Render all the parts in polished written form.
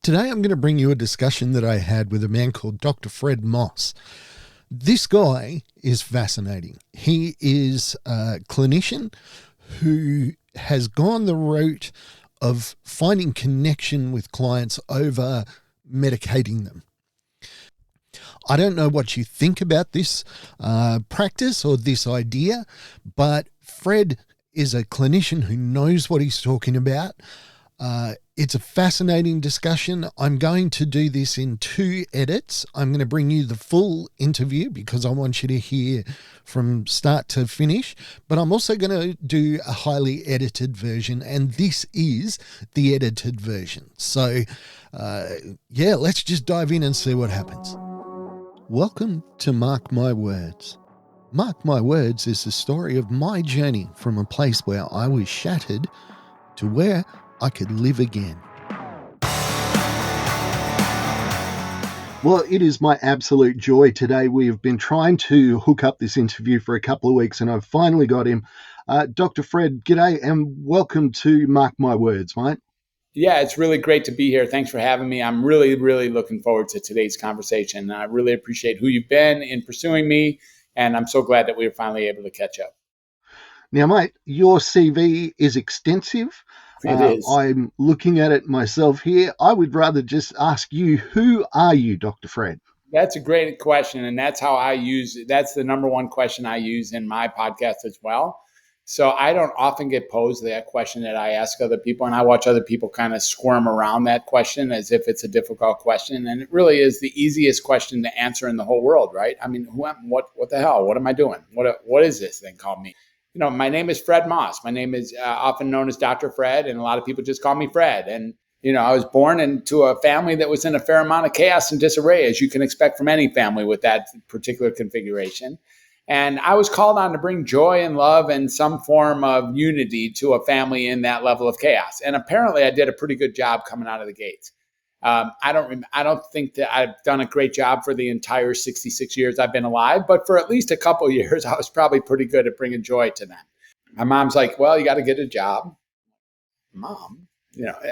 Today I'm going to bring you a discussion that I had with a man called Dr. Fred Moss. This guy is fascinating. He is a clinician who has gone the route of finding connection with clients over medicating them. I don't know what you think about this practice or this idea, but Fred is a clinician who knows what he's talking about. It's a fascinating discussion. I'm going to do this in 2 edits. I'm going to bring you the full interview because I want you to hear from start to finish, but I'm also going to do a highly edited version, and this is the edited version. So, let's just dive in and see what happens. Welcome to Mark My Words. Mark My Words is the story of my journey from a place where I was shattered to where I could live again. Well, it is my absolute joy today. We have been trying to hook up this interview for a couple of weeks and I've finally got him. Dr. Fred, g'day and welcome to Mark My Words, mate. Yeah, it's really great to be here. Thanks for having me. I'm really, really looking forward to today's conversation. I really appreciate who you've been in pursuing me, and I'm so glad that we were finally able to catch up. Now, mate, your CV is extensive. It is. I'm looking at it myself here. I would rather just ask you, who are you, Dr. Fred? That's a great question, and that's the number one question I use in my podcast as well. So I don't often get posed that question that I ask other people, and I watch other people kind of squirm around that question as if it's a difficult question. And it really is the easiest question to answer in the whole world, right? I mean, what the hell? What am I doing? What is this thing called me? My name is Fred Moss. My name is often known as Dr. Fred, and a lot of people just call me Fred. And, I was born into a family that was in a fair amount of chaos and disarray, as you can expect from any family with that particular configuration. And I was called on to bring joy and love and some form of unity to a family in that level of chaos. And apparently I did a pretty good job coming out of the gates. I don't think that I've done a great job for the entire 66 years I've been alive, but for at least a couple of years, I was probably pretty good at bringing joy to them. My mom's like, well, you got to get a job. Mom,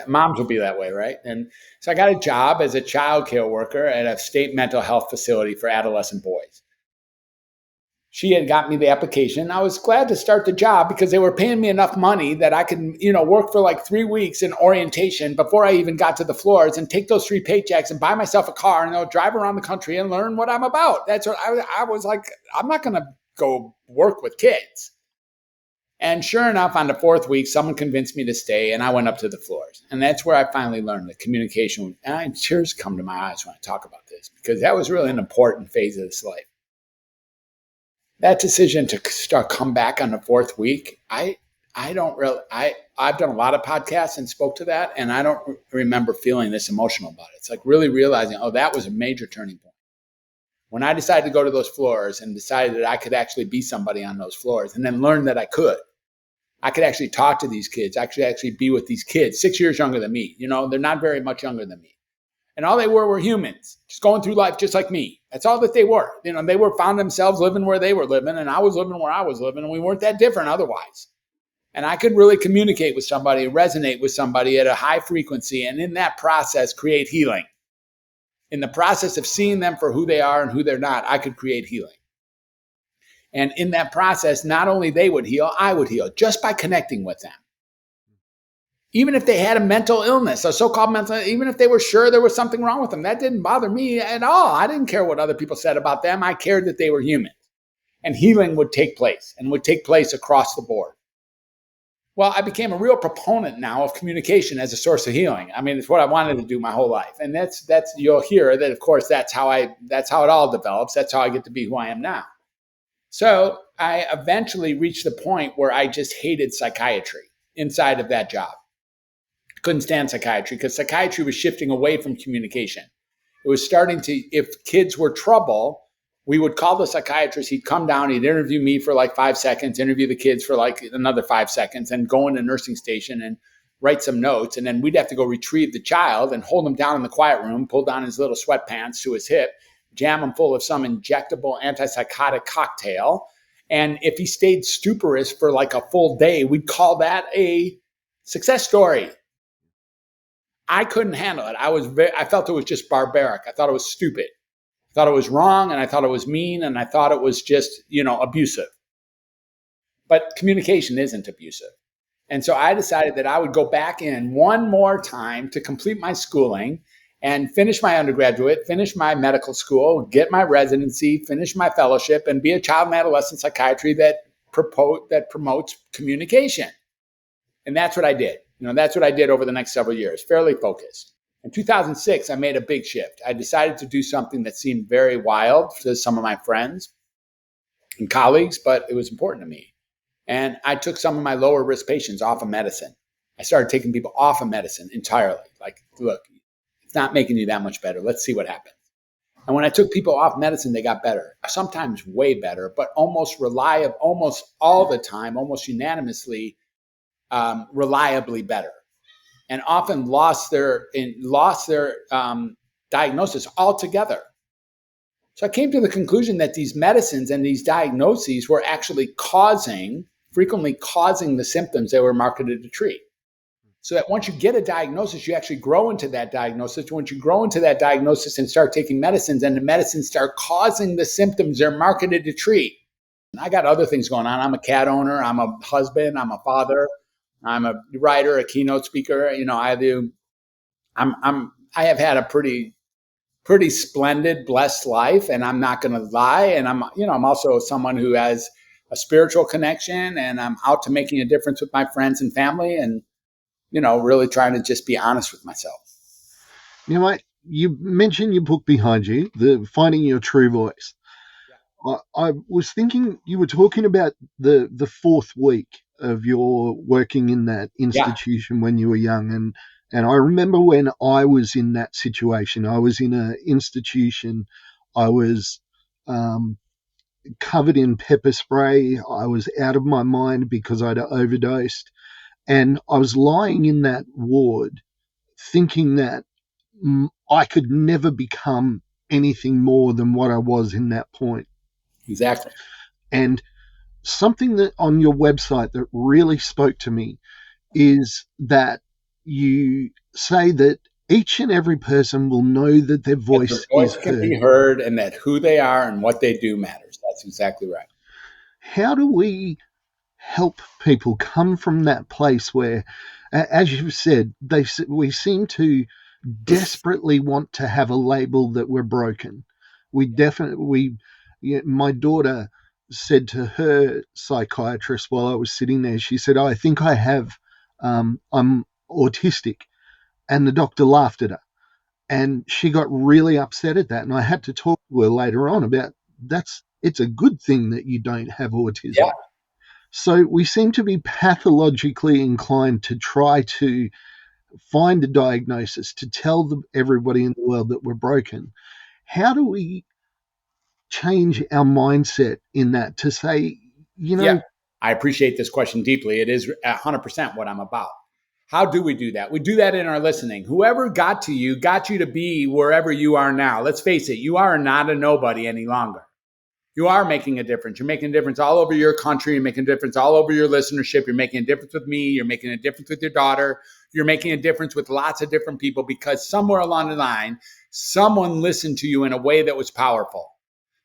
moms will be that way, right? And so I got a job as a child care worker at a state mental health facility for adolescent boys. She had got me the application. I was glad to start the job because they were paying me enough money that I could, work for like 3 weeks in orientation before I even got to the floors and take those 3 paychecks and buy myself a car and drive around the country and learn what I'm about. That's what I was like, I'm not going to go work with kids. And sure enough, on the 4th week, someone convinced me to stay and I went up to the floors. And that's where I finally learned that communication, and tears come to my eyes when I talk about this because that was really an important phase of this life. That decision to come back on the 4th week, I've done a lot of podcasts and spoke to that, and I don't remember feeling this emotional about it. It's like really realizing, that was a major turning point. When I decided to go to those floors and decided that I could actually be somebody on those floors and then learn that I could actually talk to these kids, actually be with these kids, 6 years younger than me. They're not very much younger than me. And all they were humans, just going through life just like me. That's all that they were. They found themselves living where they were living, and I was living where I was living, and we weren't that different otherwise. And I could really communicate with somebody, resonate with somebody at a high frequency, and in that process, create healing. In the process of seeing them for who they are and who they're not, I could create healing. And in that process, not only they would heal, I would heal just by connecting with them. Even if they had a mental illness, a so-called mental, even if they were sure there was something wrong with them, that didn't bother me at all. I didn't care what other people said about them. I cared that they were human. And healing would take place and would take place across the board. Well, I became a real proponent now of communication as a source of healing. I mean, it's what I wanted to do my whole life. And that's you'll hear that, of course, that's how it all develops. That's how I get to be who I am now. So I eventually reached the point where I just hated psychiatry inside of that job. Couldn't stand psychiatry because psychiatry was shifting away from communication. It was starting to, if kids were trouble, we would call the psychiatrist. He'd come down, he'd interview me for like 5 seconds, interview the kids for like another 5 seconds, and go in a nursing station and write some notes. And then we'd have to go retrieve the child and hold him down in the quiet room, pull down his little sweatpants to his hip, jam him full of some injectable antipsychotic cocktail. And if he stayed stuporous for like a full day, we'd call that a success story. I couldn't handle it. I felt it was just barbaric. I thought it was stupid. I thought it was wrong, and I thought it was mean, and I thought it was just, abusive. But communication isn't abusive. And so I decided that I would go back in one more time to complete my schooling and finish my undergraduate, finish my medical school, get my residency, finish my fellowship, and be a child and adolescent psychiatry that promotes communication. And that's what I did. That's what I did over the next several years, fairly focused. In 2006, I made a big shift. I decided to do something that seemed very wild to some of my friends and colleagues, but it was important to me. And I took some of my lower risk patients off of medicine. I started taking people off of medicine entirely. Like, look, it's not making you that much better. Let's see what happens. And when I took people off medicine, they got better, sometimes way better, but almost all the time, almost unanimously, reliably better, and often lost their diagnosis altogether. So I came to the conclusion that these medicines and these diagnoses were actually frequently causing the symptoms they were marketed to treat. So that once you get a diagnosis, you actually grow into that diagnosis. Once you grow into that diagnosis and start taking medicines, and the medicines start causing the symptoms they're marketed to treat. And I got other things going on. I'm a cat owner. I'm a husband. I'm a father. I'm a writer, a keynote speaker. I have had a pretty splendid, blessed life, and I'm not going to lie. And I'm also someone who has a spiritual connection, and I'm out to making a difference with my friends and family, and really trying to just be honest with myself. You mentioned your book behind you, the Finding Your True Voice. Yeah. I was thinking you were talking about the fourth week of your working in that institution when you were young, and I remember when I was in that situation. I was in an institution. I was covered in pepper spray. I was out of my mind because I'd overdosed. And I was lying in that ward thinking that I could never become anything more than what I was in that point. Exactly. And something that on your website that really spoke to me is that you say that each and every person will know that their voice can be heard, and that who they are and what they do matters. That's exactly right. How do we help people come from that place where, as you've said, we seem to desperately want to have a label that we're broken? My daughter said to her psychiatrist while I was sitting there, she said, I think I have, I'm autistic. And the doctor laughed at her. And she got really upset at that. And I had to talk to her later on about it's a good thing that you don't have autism. Yeah. So we seem to be pathologically inclined to try to find a diagnosis, to tell everybody in the world that we're broken. How do we change our mindset in that to say, Yeah, I appreciate this question deeply. It is 100% what I'm about. How do we do that? We do that in our listening. Whoever got you to be wherever you are now. Let's face it, you are not a nobody any longer. You are making a difference. You're making a difference all over your country. You're making a difference all over your listenership. You're making a difference with me. You're making a difference with your daughter. You're making a difference with lots of different people, because somewhere along the line, someone listened to you in a way that was powerful.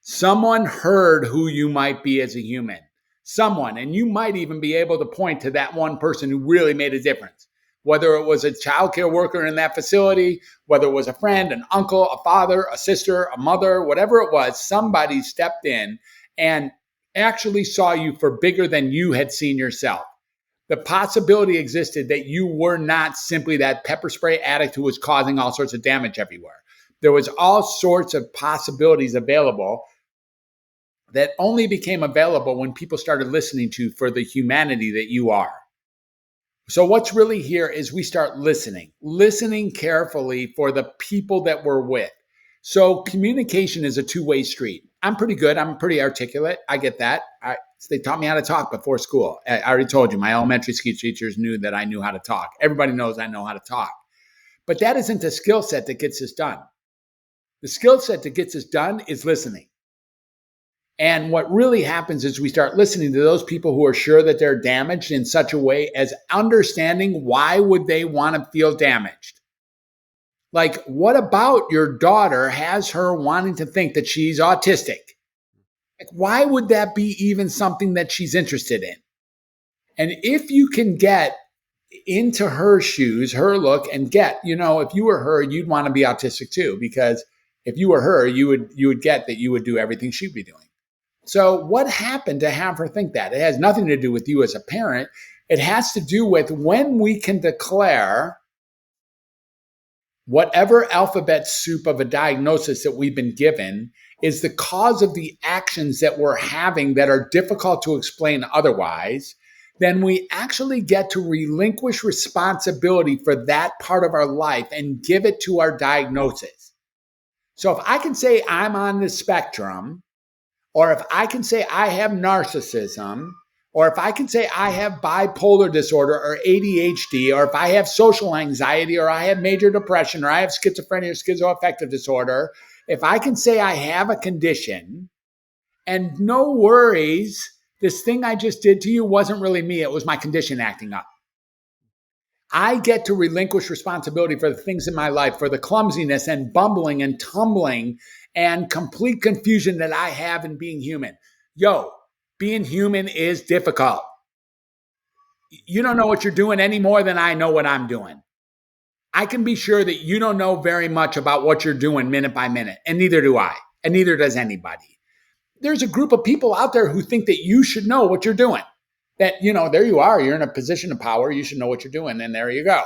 Someone heard who you might be as a human. Someone, and you might even be able to point to that one person who really made a difference. Whether it was a childcare worker in that facility, whether it was a friend, an uncle, a father, a sister, a mother, whatever it was, somebody stepped in and actually saw you for bigger than you had seen yourself. The possibility existed that you were not simply that pepper spray addict who was causing all sorts of damage everywhere. There was all sorts of possibilities available that only became available when people started listening to for the humanity that you are. So what's really here is we start listening carefully for the people that we're with. So communication is a two-way street. I'm pretty good. I'm pretty articulate. I get that. They taught me how to talk before school. I already told you, my elementary school teachers knew that I knew how to talk. Everybody knows I know how to talk. But that isn't the skill set that gets us done. The skill set that gets us done is listening. And what really happens is we start listening to those people who are sure that they're damaged in such a way as understanding why would they want to feel damaged. Like, what about your daughter has her wanting to think that she's autistic? Like, why would that be even something that she's interested in? And if you can get into her shoes, her look, and get, if you were her, you'd want to be autistic too, because if you were her, you would get that you would do everything she'd be doing. So what happened to have her think that? It has nothing to do with you as a parent. It has to do with when we can declare whatever alphabet soup of a diagnosis that we've been given is the cause of the actions that we're having that are difficult to explain otherwise, then we actually get to relinquish responsibility for that part of our life and give it to our diagnosis. So if I can say I'm on the spectrum, or if I can say I have narcissism, or if I can say I have bipolar disorder or ADHD, or if I have social anxiety, or I have major depression, or I have schizophrenia or schizoaffective disorder, if I can say I have a condition, and no worries, this thing I just did to you wasn't really me, it was my condition acting up. I get to relinquish responsibility for the things in my life, for the clumsiness and bumbling and tumbling and complete confusion that I have in being human. Being human is difficult. You don't know what you're doing any more than I know what I'm doing. I can be sure that you don't know very much about what you're doing minute by minute, and neither do I, and neither does anybody. There's a group of people out there who think that you should know what you're doing. That, there you are, you're in a position of power, you should know what you're doing, and there you go.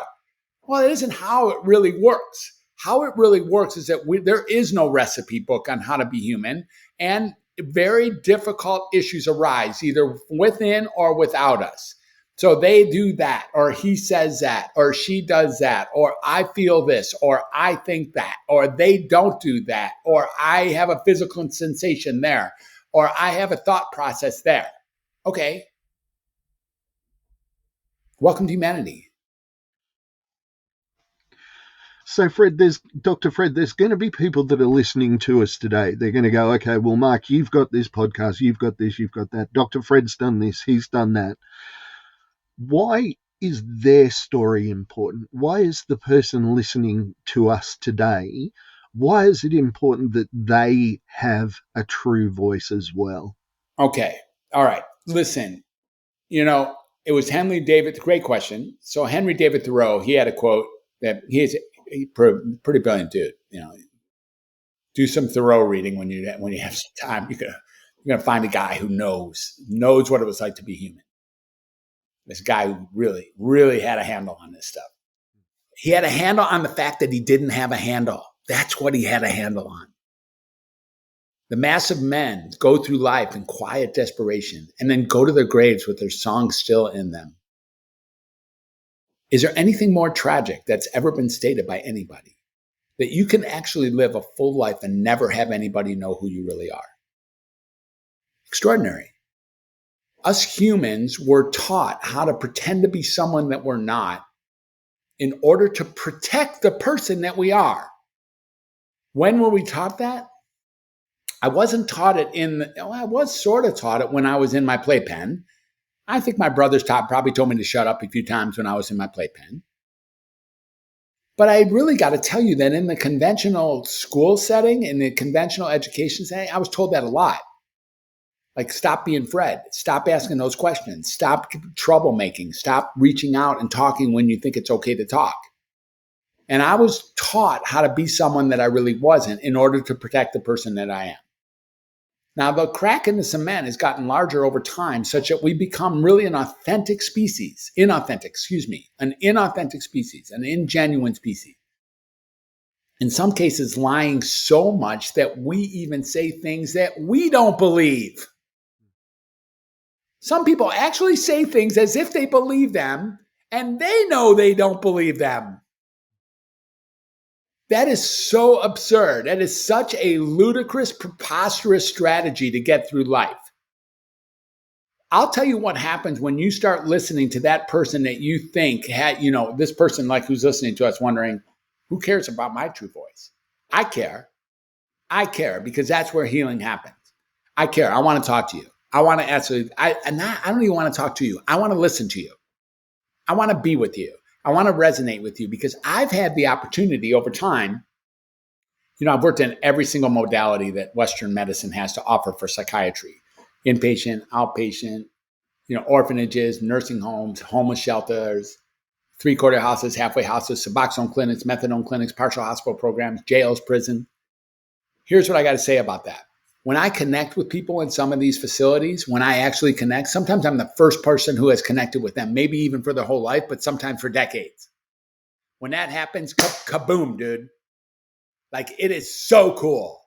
Well, it isn't how it really works. How it really works is that there is no recipe book on how to be human, and very difficult issues arise either within or without us. So they do that, or he says that, or she does that, or I feel this, or I think that, or they don't do that, or I have a physical sensation there, or I have a thought process there. Okay. Welcome to humanity. So, Dr. Fred, there's going to be people that are listening to us today. They're going to go, okay, well, Mark, you've got this podcast, you've got this, you've got that. Dr. Fred's done this, he's done that. Why is their story important? Why is the person listening to us today, why is it important that they have a true voice as well? Okay. All right. Listen, it was Henry David, great question. So Henry David Thoreau, he had a quote that he's a pretty brilliant dude. Do some Thoreau reading when you have some time. You're gonna find a guy who knows what it was like to be human. This guy who really, really had a handle on this stuff. He had a handle on the fact that he didn't have a handle. That's what he had a handle on. The mass of men go through life in quiet desperation and then go to their graves with their songs still in them. Is there anything more tragic that's ever been stated by anybody? That you can actually live a full life and never have anybody know who you really are? Extraordinary. Us humans were taught how to pretend to be someone that we're not in order to protect the person that we are. When were we taught that? I wasn't taught it I was sort of taught it when I was in my playpen. I think my brother's probably told me to shut up a few times when I was in my playpen. But I really got to tell you that in the conventional school setting, in the conventional education setting, I was told that a lot. Like, stop being Fred. Stop asking those questions. Stop troublemaking. Stop reaching out and talking when you think it's okay to talk. And I was taught how to be someone that I really wasn't in order to protect the person that I am. Now, the crack in the cement has gotten larger over time such that we become really an ingenuine species, an ingenuine species. In some cases, lying so much that we even say things that we don't believe. Some people actually say things as if they believe them, and they know they don't believe them. That is so absurd. That is such a ludicrous, preposterous strategy to get through life. I'll tell you what happens when you start listening to that person that you think had, this person like who's listening to us wondering, who cares about my true voice? I care. I care because that's where healing happens. I care. I want to talk to you. I want to answer. I don't even want to talk to you. I want to listen to you. I want to be with you. I want to resonate with you because I've had the opportunity over time. I've worked in every single modality that Western medicine has to offer for psychiatry: inpatient, outpatient, orphanages, nursing homes, homeless shelters, three-quarter houses, halfway houses, Suboxone clinics, methadone clinics, partial hospital programs, jails, prison. Here's what I got to say about that. When I connect with people in some of these facilities, when I actually connect, sometimes I'm the first person who has connected with them, maybe even for their whole life, but sometimes for decades. When that happens, kaboom, dude. Like, it is so cool.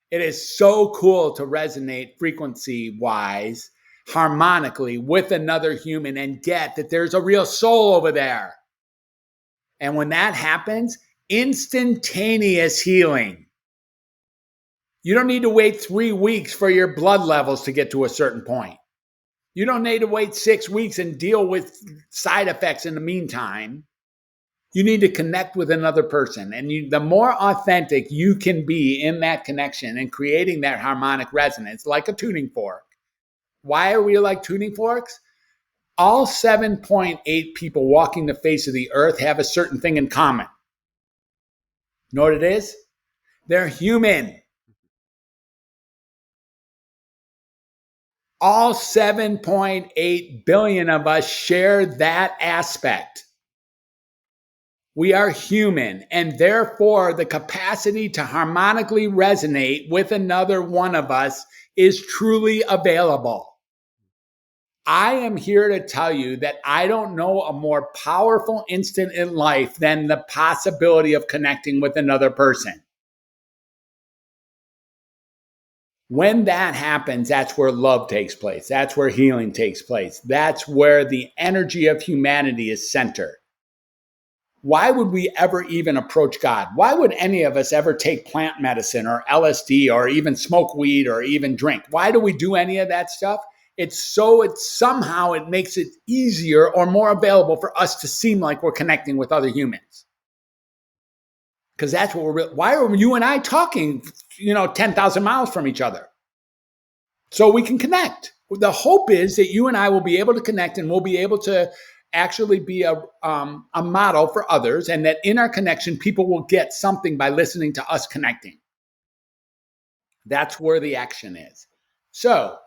It is so cool to resonate frequency-wise, harmonically with another human and get that there's a real soul over there. And when that happens, instantaneous healing. You don't need to wait 3 weeks for your blood levels to get to a certain point. You don't need to wait 6 weeks and deal with side effects in the meantime. You need to connect with another person. And the more authentic you can be in that connection and creating that harmonic resonance, like a tuning fork. Why are we like tuning forks? All 7.8 people walking the face of the earth have a certain thing in common. You know what it is? They're human. All 7.8 billion of us share that aspect. We are human, and therefore the capacity to harmonically resonate with another one of us is truly available. I am here to tell you that I don't know a more powerful instant in life than the possibility of connecting with another person. When that happens, that's where love takes place. That's where healing takes place. That's where the energy of humanity is centered. Why would we ever even approach God? Why would any of us ever take plant medicine or LSD or even smoke weed or even drink? Why do we do any of that stuff? It makes it easier or more available for us to seem like we're connecting with other humans. Because that's what why are you and I talking, 10,000 miles from each other? So we can connect. The hope is that you and I will be able to connect and we'll be able to actually be a model for others, and that in our connection, people will get something by listening to us connecting. That's where the action is. So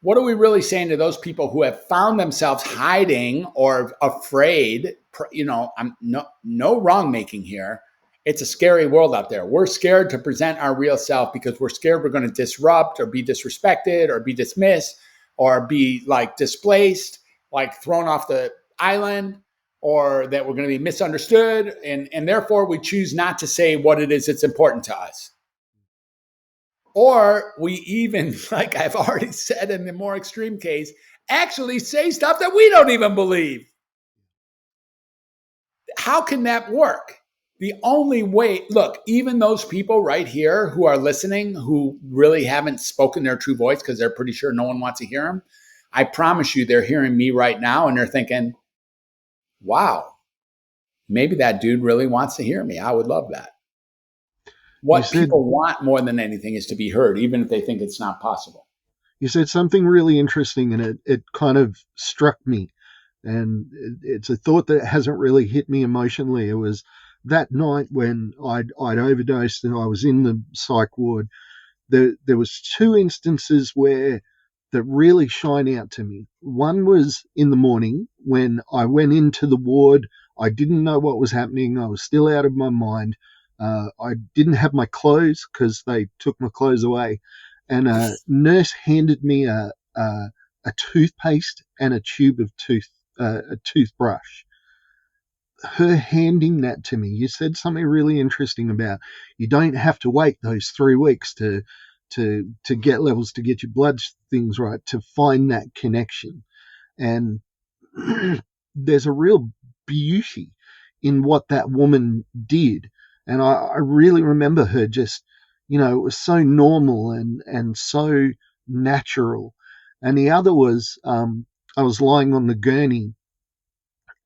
what are we really saying to those people who have found themselves hiding or afraid? I'm no wrong making here. It's a scary world out there. We're scared to present our real self because we're scared we're going to disrupt or be disrespected or be dismissed or be displaced, thrown off the island, or that we're going to be misunderstood. And therefore we choose not to say what it is that's important to us. Or we even, like I've already said in the more extreme case, actually say stuff that we don't even believe. How can that work? The only way, look, even those people right here who are listening, who really haven't spoken their true voice because they're pretty sure no one wants to hear them, I promise you they're hearing me right now and they're thinking, wow, maybe that dude really wants to hear me. I would love that. What people want more than anything is to be heard, even if they think it's not possible. You said something really interesting, and it kind of struck me. And it's a thought that hasn't really hit me emotionally. It was that night when I'd overdosed and I was in the psych ward. There was 2 instances where that really shine out to me. One was in the morning when I went into the ward. I didn't know what was happening. I was still out of my mind. I didn't have my clothes because they took my clothes away. And a nurse handed me a toothpaste and a tube of a toothbrush. Her handing that to me, you said something really interesting about you don't have to wait those 3 weeks to get levels, to get your blood things right, to find that connection. And there's a real beauty in what that woman did. And I really remember her just, it was so normal and so natural. And the other was, I was lying on the gurney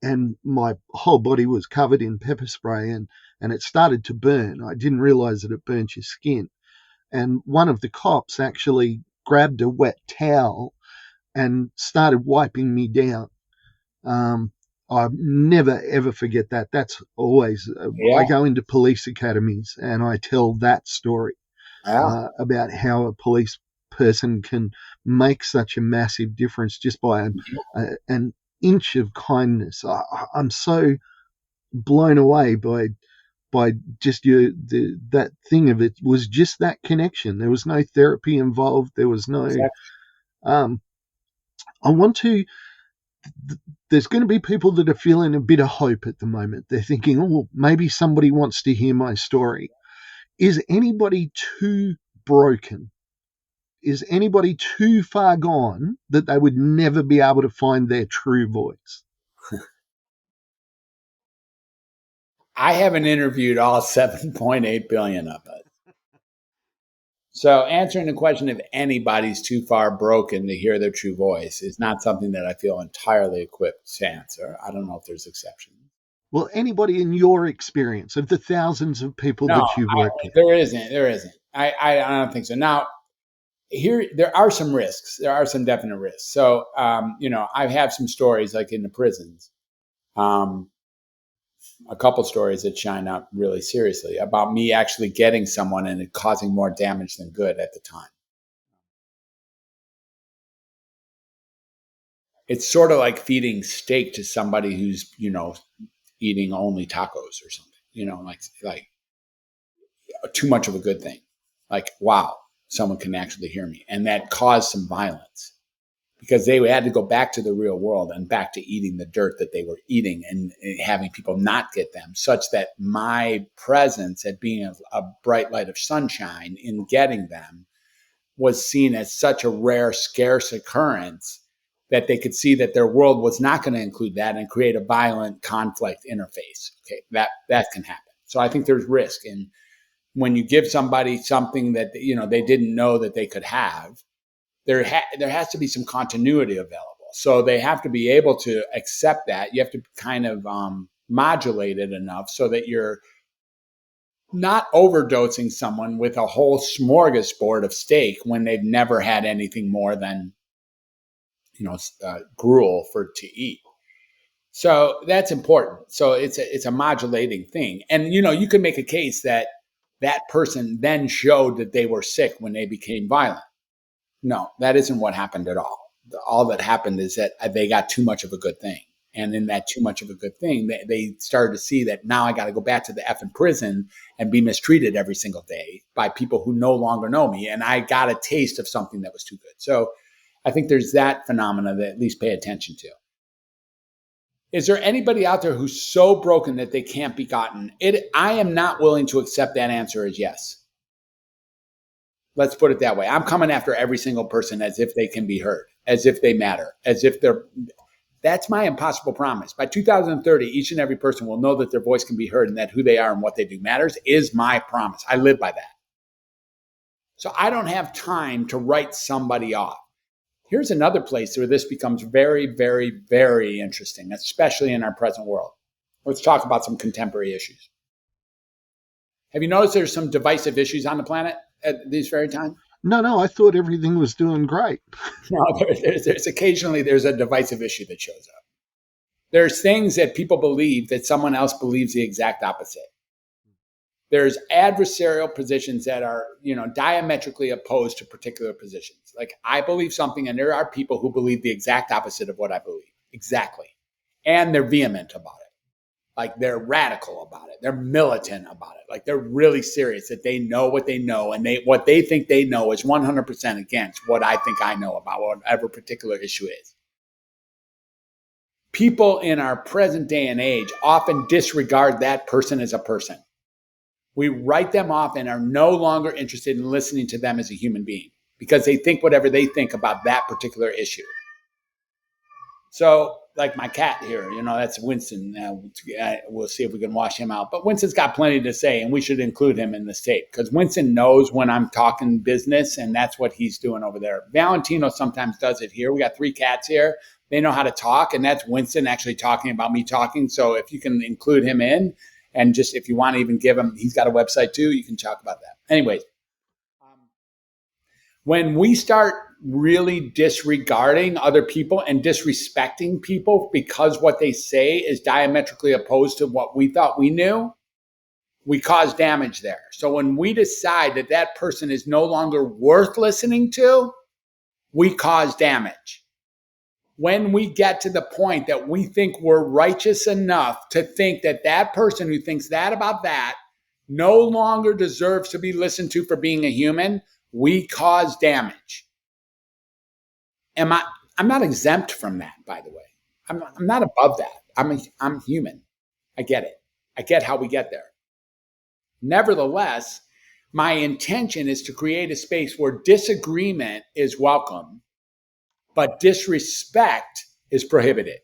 and my whole body was covered in pepper spray and it started to burn. I didn't realize that it burnt your skin. And one of the cops actually grabbed a wet towel and started wiping me down. I never, ever forget that. That's always, I go into police academies and I tell that story about how a police person can make such a massive difference just by an inch of kindness. I'm so blown away by just that thing of it was just that connection. There was no therapy involved. There was no. I want to. There's going to be people that are feeling a bit of hope at the moment. They're thinking, oh, maybe somebody wants to hear my story. Is anybody too broken? Is anybody too far gone that they would never be able to find their true voice? I haven't interviewed all 7.8 billion of it. So answering the question if anybody's too far broken to hear their true voice is not something that I feel entirely equipped to answer. I don't know if there's exceptions. Well, anybody in your experience of the thousands of people that you've worked with? There isn't. I don't think so. Now, there are some risks. There are some definite risks. So, I have some stories like in the prisons. A couple stories that shine out really seriously about me actually getting someone and it causing more damage than good at the time. It's sort of like feeding steak to somebody who's, eating only tacos or something, like too much of a good thing. Like, wow, someone can actually hear me. And that caused some violence because they had to go back to the real world and back to eating the dirt that they were eating and having people not get them, such that my presence at being a bright light of sunshine in getting them was seen as such a rare, scarce occurrence that they could see that their world was not going to include that and create a violent conflict interface. Okay, that can happen. So I think there's risk. And when you give somebody something that, they didn't know that they could have, there has to be some continuity available. So they have to be able to accept that. You have to kind of modulate it enough so that you're not overdosing someone with a whole smorgasbord of steak when they've never had anything more than, gruel to eat. So that's important. So it's a modulating thing. And, you can make a case that person then showed that they were sick when they became violent. No, that isn't what happened at all. All that happened is that they got too much of a good thing. And in that too much of a good thing, they started to see that now I got to go back to the effing prison and be mistreated every single day by people who no longer know me. And I got a taste of something that was too good. So I think there's that phenomena that at least pay attention to. Is there anybody out there who's so broken that they can't be gotten? I am not willing to accept that answer as yes. Let's put it that way. I'm coming after every single person as if they can be heard, as if they matter, as if that's my impossible promise. By 2030, each and every person will know that their voice can be heard and that who they are and what they do matters is my promise. I live by that. So I don't have time to write somebody off. Here's another place where this becomes very, very, very interesting, especially in our present world. Let's talk about some contemporary issues. Have you noticed there's some divisive issues on the planet at this very time? No, I thought everything was doing great. No, there's occasionally there's a divisive issue that shows up. There's things that people believe that someone else believes the exact opposite. There's adversarial positions that are, diametrically opposed to particular positions. Like I believe something and there are people who believe the exact opposite of what I believe. Exactly. And they're vehement about it. Like they're radical about it. They're militant about it. Like they're really serious that they know what they know and what they think they know is 100% against what I think I know about whatever particular issue is. People in our present day and age often disregard that person as a person. We write them off and are no longer interested in listening to them as a human being because they think whatever they think about that particular issue. So like my cat here, that's Winston. We'll see if we can wash him out. But Winston's got plenty to say, and we should include him in this tape because Winston knows when I'm talking business, and that's what he's doing over there. Valentino sometimes does it here. We got 3 cats here. They know how to talk, and that's Winston actually talking about me talking. So if you can include him in, and just if you want to even give him, he's got a website too, you can talk about that. Anyways, when we start really disregarding other people and disrespecting people because what they say is diametrically opposed to what we thought we knew, we cause damage there. So when we decide that that person is no longer worth listening to, we cause damage. When we get to the point that we think we're righteous enough to think that that person who thinks that about that no longer deserves to be listened to for being a human, we cause damage. I'm not exempt from that, by the way. I'm not above that. I'm human. I get it. I get how we get there. Nevertheless, my intention is to create a space where disagreement is welcome, but disrespect is prohibited.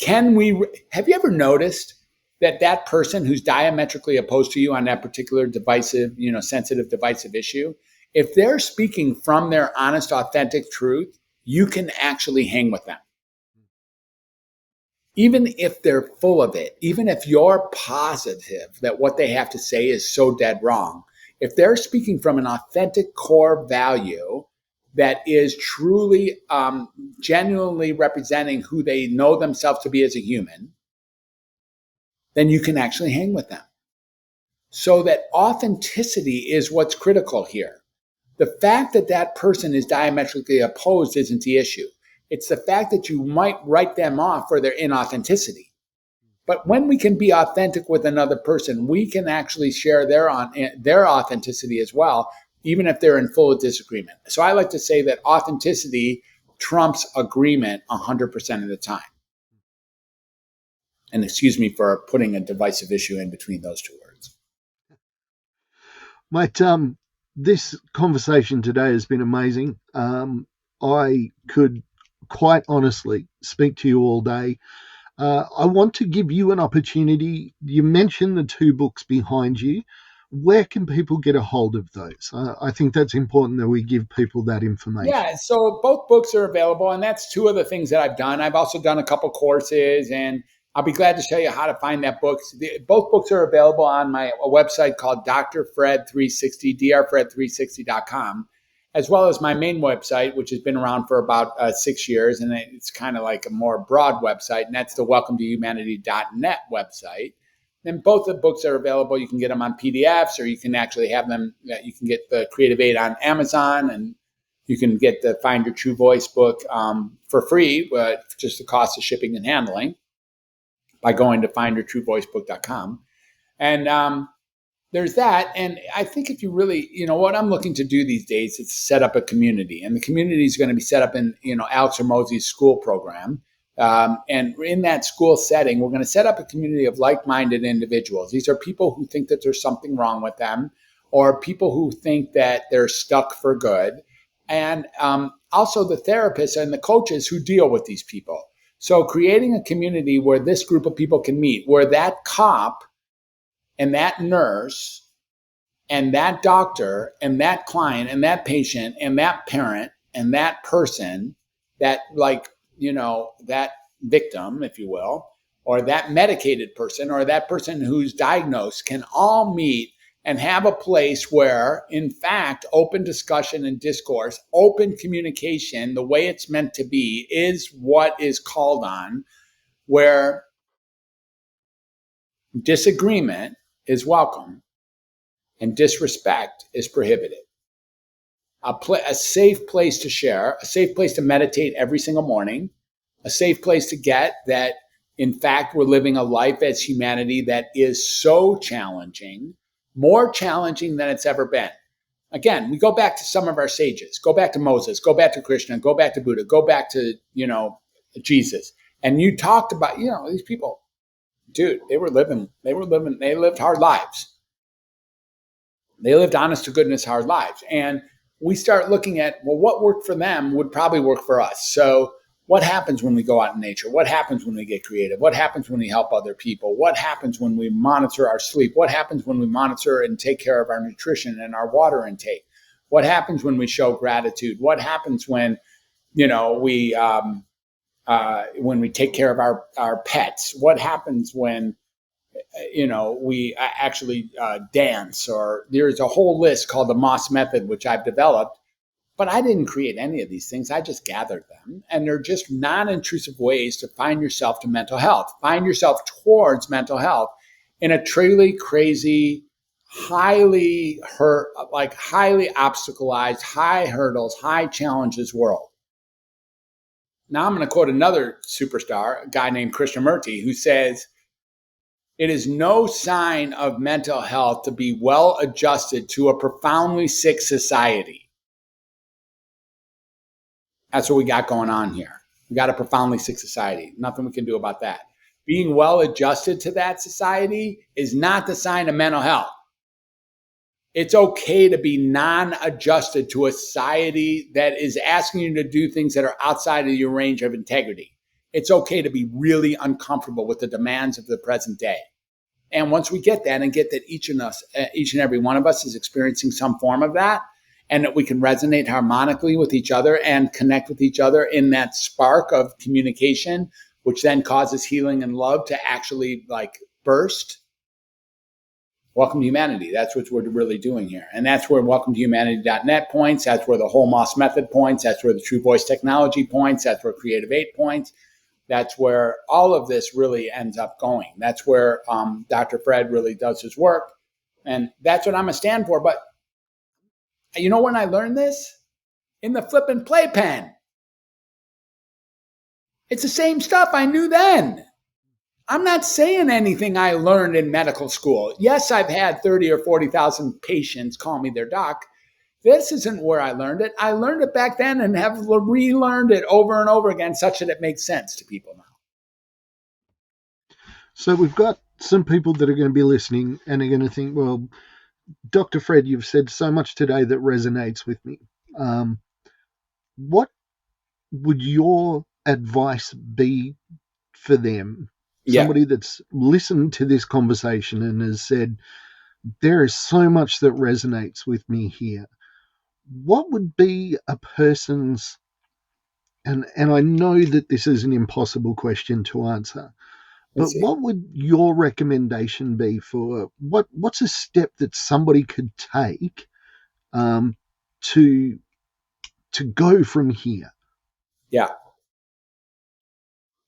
Have you ever noticed that person who's diametrically opposed to you on that particular divisive, sensitive, divisive issue, if they're speaking from their honest, authentic truth, you can actually hang with them. Even if they're full of it, even if you're positive that what they have to say is so dead wrong, if they're speaking from an authentic core value that is truly, genuinely representing who they know themselves to be as a human, then you can actually hang with them. So that authenticity is what's critical here. The fact that that person is diametrically opposed isn't the issue. It's the fact that you might write them off for their inauthenticity. But when we can be authentic with another person, we can actually share their authenticity as well, even if they're in full disagreement. So I like to say that authenticity trumps agreement 100% of the time. And excuse me for putting a divisive issue in between those two words. Mate, this conversation today has been amazing. I could quite honestly speak to you all day. I want to give you an opportunity. You mentioned the 2 books behind you. Where can people get a hold of those? I think that's important that we give people that information. Yeah, so both books are available, and that's 2 of the things that I've done. I've also done a couple courses, and I'll be glad to show you how to find that book. Both books are available on my website called Dr. Fred 360, drfred360.com, as well as my main website, which has been around for about 6 years, and it's kind of like a more broad website, and that's the welcometohumanity.net website. And both the books are available. You can get them on PDFs, or you can actually have them. You can get the Creative Aid on Amazon, and you can get the Find Your True Voice book for free, but just the cost of shipping and handling by going to findyourtruevoicebook.com. And there's that. And I think if you really, what I'm looking to do these days is set up a community. And the community is going to be set up in, Alex Hormozi's school program. And in that school setting, we're going to set up a community of like-minded individuals. These are people who think that there's something wrong with them, or people who think that they're stuck for good. And also the therapists and the coaches who deal with these people. So creating a community where this group of people can meet, where that cop and that nurse and that doctor and that client and that patient and that parent and that person, that that victim, if you will, or that medicated person or that person who's diagnosed can all meet and have a place where, in fact, open discussion and discourse, open communication, the way it's meant to be, is what is called on, where disagreement is welcome and disrespect is prohibited. A safe place to share, a safe place to meditate every single morning, a safe place to get that, in fact, we're living a life as humanity that is so challenging, more challenging than it's ever been. Again, we go back to some of our sages, go back to Moses, go back to Krishna, go back to Buddha, go back to, Jesus. And you talked about, these people, dude, they lived hard lives. They lived honest to goodness hard lives. And we start looking at, well, what worked for them would probably work for us. So what happens when we go out in nature? What happens when we get creative? What happens when we help other people? What happens when we monitor our sleep? What happens when we monitor and take care of our nutrition and our water intake? What happens when we show gratitude? What happens when, we take care of our pets? What happens when, we actually dance? Or there's a whole list called the Moss Method, which I've developed. But I didn't create any of these things. I just gathered them. And they're just non-intrusive ways to find yourself to mental health, find yourself towards mental health in a truly crazy, highly hurt, like highly obstacleized, high hurdles, high challenges world. Now I'm going to quote another superstar, a guy named Krishnamurti, who says, "It is no sign of mental health to be well adjusted to a profoundly sick society." That's what we got going on here. We got a profoundly sick society. Nothing we can do about that. Being well adjusted to that society is not the sign of mental health. It's okay to be non-adjusted to a society that is asking you to do things that are outside of your range of integrity. It's okay to be really uncomfortable with the demands of the present day. And once we get that and get that each and every one of us is experiencing some form of that, and that we can resonate harmonically with each other and connect with each other in that spark of communication, which then causes healing and love to actually like burst. Welcome to Humanity. That's what we're really doing here. And that's where welcome to humanity.net points. That's where the whole Moss method points. That's where the True Voice technology points. That's where Creative 8 points. That's where all of this really ends up going. That's where Dr. Fred really does his work. And that's what I'm a stand for. But you know when I learned this? In the flippin' playpen. It's the same stuff I knew then. I'm not saying anything I learned in medical school. Yes, I've had 30 or 40,000 patients call me their doc. This isn't where I learned it. I learned it back then and have relearned it over and over again such that it makes sense to people now. So we've got some people that are going to be listening and are going to think, well, Dr. Fred, you've said so much today that resonates with me. What would your advice be for them? Somebody that's listened to this conversation and has said, there is so much that resonates with me here. What would be a person's, and I know that this is an impossible question to answer, but what would your recommendation be for what's a step that somebody could take to go from here? Yeah.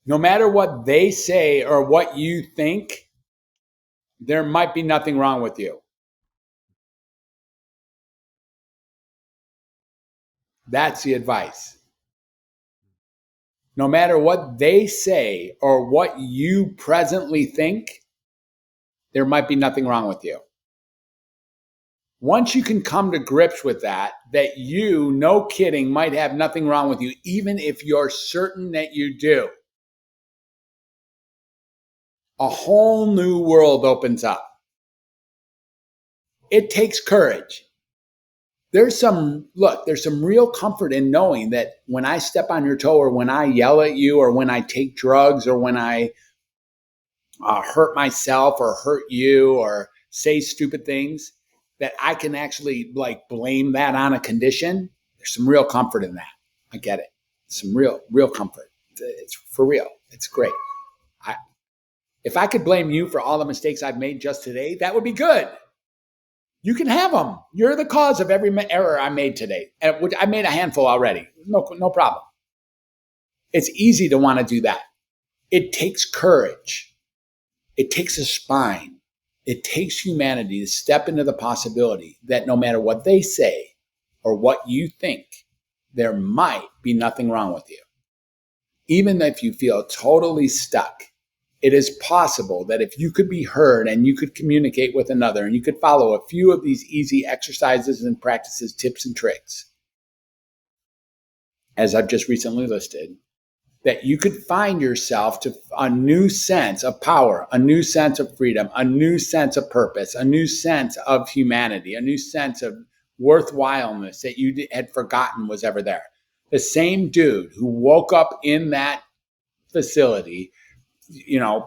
No matter what they say or what you think, there might be nothing wrong with you. That's the advice. No matter what they say or what you presently think, there might be nothing wrong with you. Once you can come to grips with that you, no kidding, might have nothing wrong with you, even if you're certain that you do, a whole new world opens up. It takes courage. There's some real comfort in knowing that when I step on your toe or when I yell at you or when I take drugs or when I hurt myself or hurt you or say stupid things, that I can actually like blame that on a condition. There's some real comfort in that. I get it. Some real comfort. It's for real. It's great. If I could blame you for all the mistakes I've made just today, that would be good. You can have them. You're the cause of every error I made today, which I made a handful already. No problem. It's easy to want to do that. It takes courage. It takes a spine. It takes humanity to step into the possibility that no matter what they say or what you think, there might be nothing wrong with you. Even if you feel totally stuck, it is possible that if you could be heard and you could communicate with another and you could follow a few of these easy exercises and practices, tips and tricks, as I've just recently listed, that you could find yourself to a new sense of power, a new sense of freedom, a new sense of purpose, a new sense of humanity, a new sense of worthwhileness that you had forgotten was ever there. The same dude who woke up in that facility,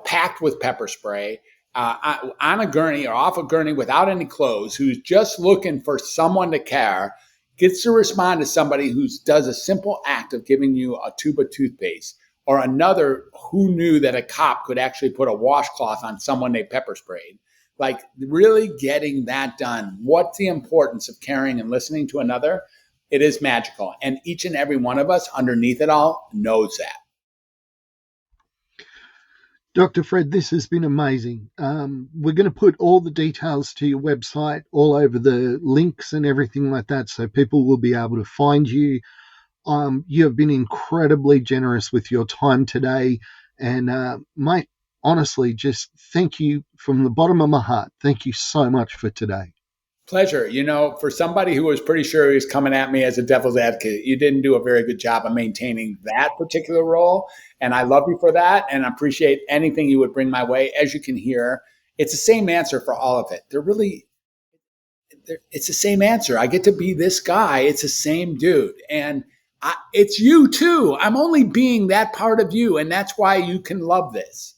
packed with pepper spray, on a gurney or off a gurney without any clothes, who's just looking for someone to care, gets to respond to somebody who does a simple act of giving you a tube of toothpaste, or another who knew that a cop could actually put a washcloth on someone they pepper sprayed. Like really getting that done. What's the importance of caring and listening to another? It is magical. And each and every one of us underneath it all knows that. Dr. Fred, this has been amazing. We're going to put all the details to your website, all over the links and everything like that, so people will be able to find you. You have been incredibly generous with your time today. And, mate, honestly, just thank you from the bottom of my heart. Thank you so much for today. Pleasure. For somebody who was pretty sure he was coming at me as a devil's advocate, you didn't do a very good job of maintaining that particular role. And I love you for that. And I appreciate anything you would bring my way. As you can hear, it's the same answer for all of it. It's the same answer. I get to be this guy. It's the same dude. And it's you too. I'm only being that part of you. And that's why you can love this.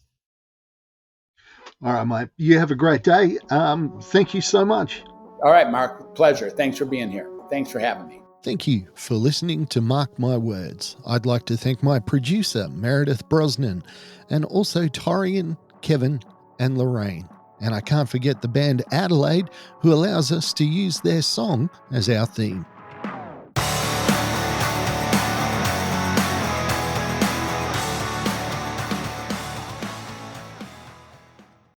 All right, mate. You have a great day. Thank you so much. All right, Mark. Pleasure. Thanks for being here. Thanks for having me. Thank you for listening to Mark My Words. I'd like to thank my producer, Meredith Brosnan, and also Torian, Kevin, and Lorraine. And I can't forget the band Adelaide, who allows us to use their song as our theme.